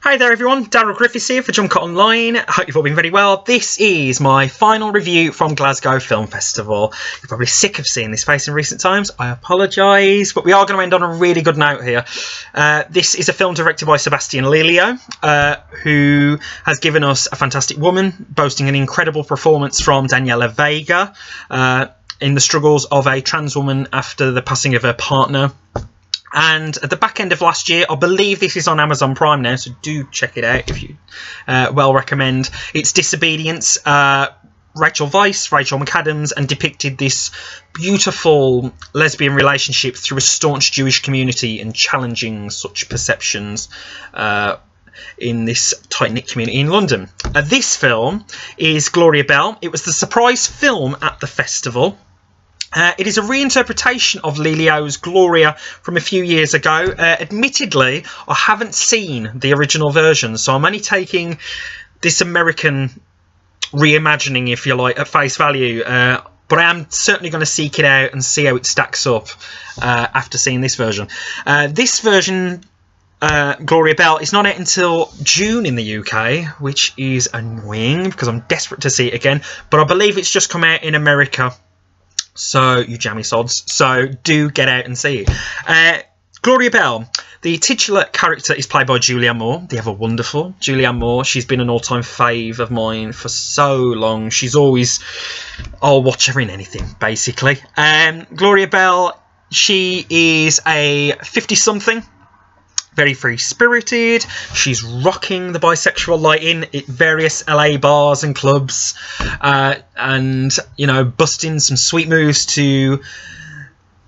Hi there everyone, Darryl Griffiths here for Jumpcut Online. I hope you've all been very well. This is my final review from Glasgow Film Festival. You're probably sick of seeing this face in recent times. I apologise, but we are going to end on a really good note here. This is a film directed by Sebastian Lelio, who has given us a fantastic woman, boasting an incredible performance from Daniela Vega in the struggles of a trans woman after the passing of her partner. And at the back end of last year, I believe this is on Amazon Prime now, so do check it out if you well recommend. It's Disobedience. Rachel Weisz, Rachel McAdams, and depicted this beautiful lesbian relationship through a staunch Jewish community and challenging such perceptions in this tight-knit community in London. This film is Gloria Bell. It was the surprise film at the festival. It is a reinterpretation of Lelio's Gloria from a few years ago. Admittedly, I haven't seen the original version, so I'm only taking this American reimagining, if you like, at face value. But I am certainly going to seek it out and see how it stacks up after seeing this version. This version, Gloria Bell, is not out until June in the UK, which is annoying because I'm desperate to see it again. But I believe it's just come out in America. So, you jammy sods. So, do get out and see it. Gloria Bell. The titular character is played by Julianne Moore, the ever wonderful Julianne Moore. She's been an all-time fave of mine for so long. She's always... I'll watch her in anything, basically. Gloria Bell, she is a 50-something. Very free-spirited. She's rocking the bisexual lighting at various LA bars and clubs, and, you know, busting some sweet moves to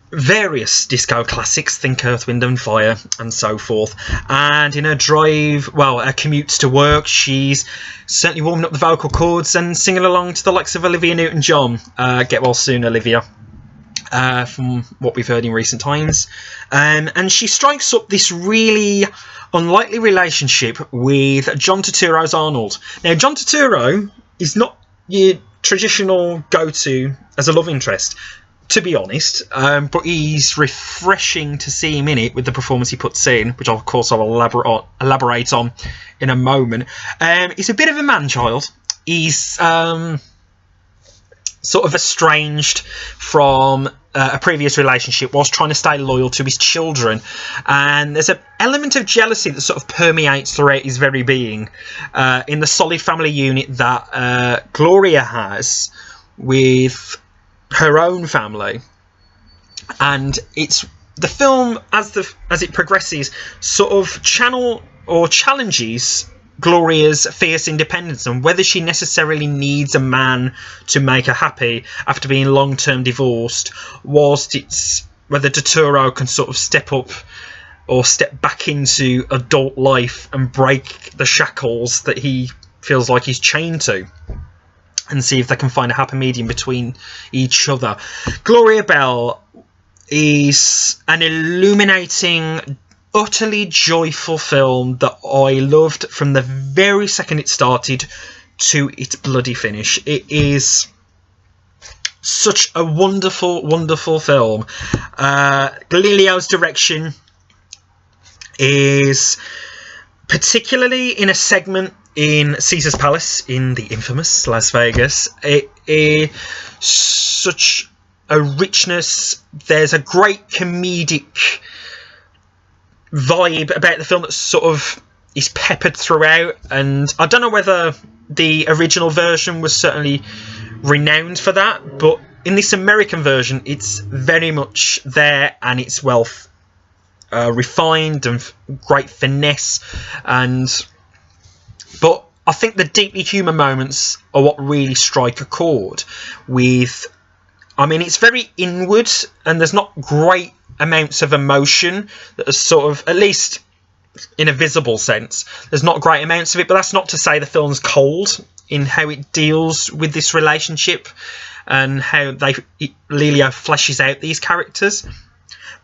various disco classics, think Earth, Wind and Fire, and so forth. And in her drive, well, her commutes to work, she's certainly warming up the vocal cords and singing along to the likes of Olivia Newton-John. Get well soon, Olivia. From what we've heard in recent times, and she strikes up this really unlikely relationship with John Turturro's Arnold. Now, John Turturro is not your traditional go-to as a love interest, to be honest, but he's refreshing to see him in it with the performance he puts in, which of course I'll elaborate on in a moment. He's a bit of a man-child. He's sort of estranged from a previous relationship whilst trying to stay loyal to his children, and there's an element of jealousy that sort of permeates throughout his very being in the solid family unit that Gloria has with her own family. And it's the film, as it progresses, sort of challenges Gloria's fierce independence and whether she necessarily needs a man to make her happy after being long-term divorced, whilst it's whether Turturro can sort of step up or step back into adult life and break the shackles that he feels like he's chained to, and see if they can find a happy medium between each other. Gloria Bell is an illuminating, utterly joyful film that I loved from the very second it started to its bloody finish. It is such a wonderful, wonderful film. Lelio's direction is particularly in a segment in Caesar's Palace in the infamous Las Vegas. It is such a richness. There's a great comedic vibe about the film that sort of is peppered throughout, and I don't know whether the original version was certainly renowned for that, but in this American version it's very much there, and it's well refined and great finesse, but I think the deeply human moments are what really strike a chord with. I mean, it's very inward and there's not great amounts of emotion that are sort of, at least in a visible sense, there's not great amounts of it, but that's not to say the film's cold in how it deals with this relationship and how Lelio fleshes out these characters.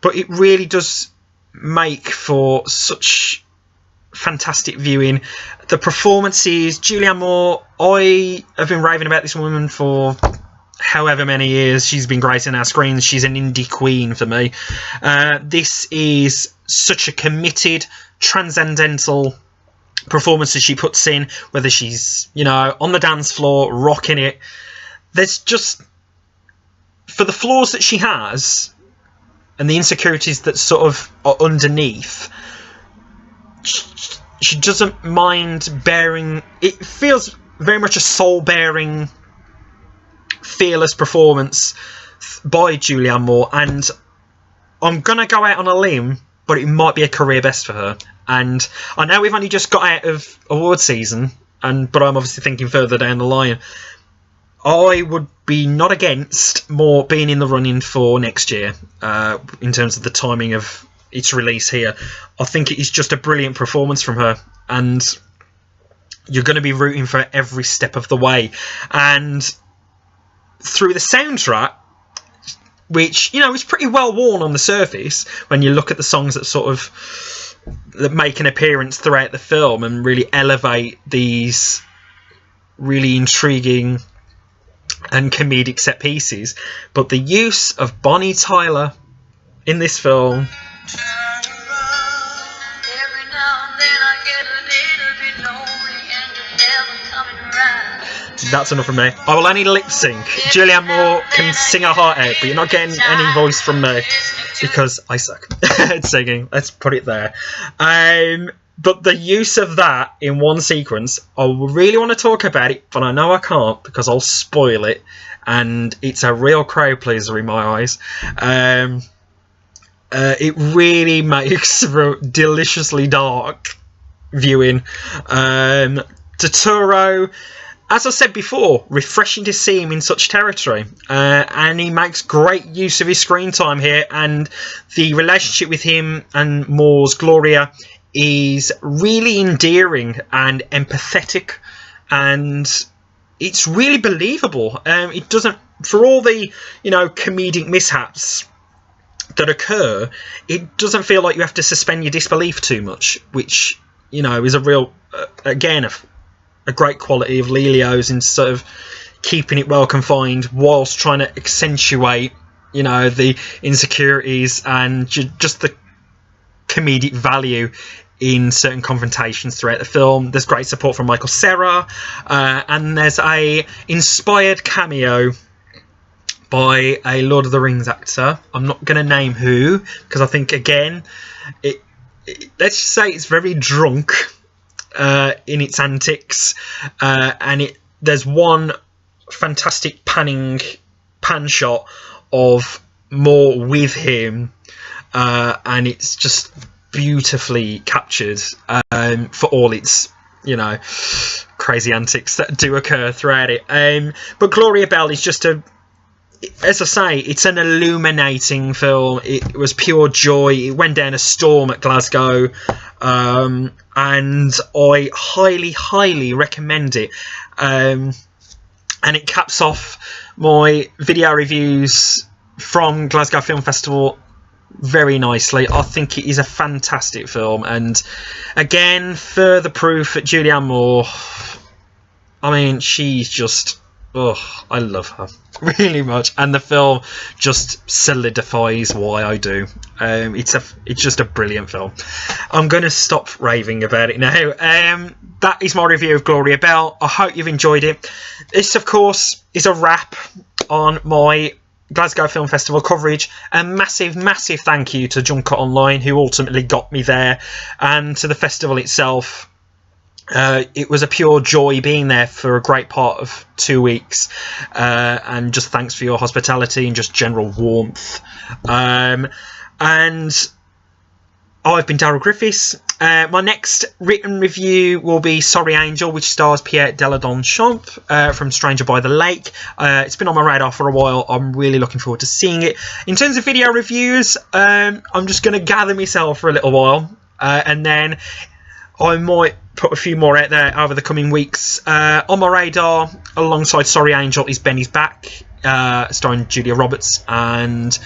But it really does make for such fantastic viewing. The performances, Julianne Moore, I have been raving about this woman for however many years she's been gracing our screens. She's an indie queen for me. This is such a committed, transcendental performances she puts in, whether she's, you know, on the dance floor, rocking it. There's just, for the flaws that she has, and the insecurities that sort of are underneath, she doesn't mind bearing. It feels very much a soul-bearing, fearless performance by Julianne Moore, and I'm going to go out on a limb, but it might be a career best for her. And I know we've only just got out of award season, but I'm obviously thinking further down the line. I would be not against Moore being in the running for next year, in terms of the timing of its release here. I think it is just a brilliant performance from her, and you're going to be rooting for every step of the way. And through the soundtrack, which, you know, is pretty well worn on the surface when you look at the songs that make an appearance throughout the film and really elevate these really intriguing and comedic set pieces, but the use of Bonnie Tyler in this film, that's enough from me. I will only lip sync. Julianne Moore can sing her heart out, but you're not getting any voice from me because I suck at singing. Let's put it there. But the use of that in one sequence, I really want to talk about it, but I know I can't because I'll spoil it, and it's a real crowd pleaser in my eyes. It really makes for deliciously dark viewing. Turturro, as I said before, refreshing to see him in such territory, and he makes great use of his screen time here, and the relationship with him and Moore's Gloria is really endearing and empathetic, and it's really believable. It doesn't, for all the, you know, comedic mishaps that occur, it doesn't feel like you have to suspend your disbelief too much, which, you know, is a real, again, a great quality of Lelio's in sort of keeping it well confined whilst trying to accentuate, you know, the insecurities and just the comedic value in certain confrontations throughout the film. There's great support from Michael Cera, and there's a inspired cameo by a Lord of the Rings actor. I'm not going to name who, because I think, again, let's just say it's very drunk in its antics, and there's one fantastic pan shot of Moore with him, and it's just beautifully captured, for all its, you know, crazy antics that do occur throughout it. But Gloria Bell is just as I say, it's an illuminating film. It was pure joy. It went down a storm at Glasgow, and I highly recommend it. And it caps off my video reviews from Glasgow Film Festival very nicely. I think it is a fantastic film, and again, further proof that Julianne Moore, I mean, she's just, I love her really much, and the film just solidifies why I do. It's just a brilliant film. I'm going to stop raving about it now. That is my review of Gloria Bell. I hope you've enjoyed it. This, of course, is a wrap on my Glasgow Film Festival coverage. A massive thank you to Jumpcut Online, who ultimately got me there, and to the festival itself. It was a pure joy being there for a great part of 2 weeks, and just thanks for your hospitality and just general warmth. And I've been Darryl Griffiths. My next written review will be Sorry Angel, which stars Pierre Deladonchamp from Stranger by the Lake. It's been on my radar for a while. I'm really looking forward to seeing it. In terms of video reviews, I'm just going to gather myself for a little while, and then I might put a few more out there over the coming weeks. On my radar, alongside Sorry Angel, is Benny's Back, starring Julia Roberts and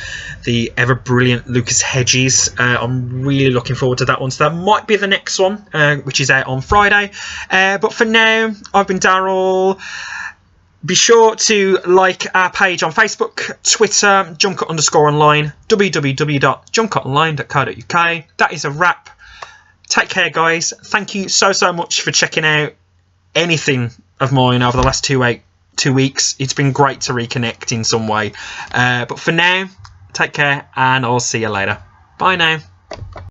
the ever-brilliant Lucas Hedges. I'm really looking forward to that one, so that might be the next one, which is out on Friday. But for now, I've been Darryl. Be sure to like our page on Facebook, Twitter, Jumpcut_online, www.jumpcutonline.co.uk. That is a wrap. take care, guys. Thank you so much for checking out anything of mine over the last 2 weeks. It's been great to reconnect in some way. But for now, take care, and I'll see you later. Bye now.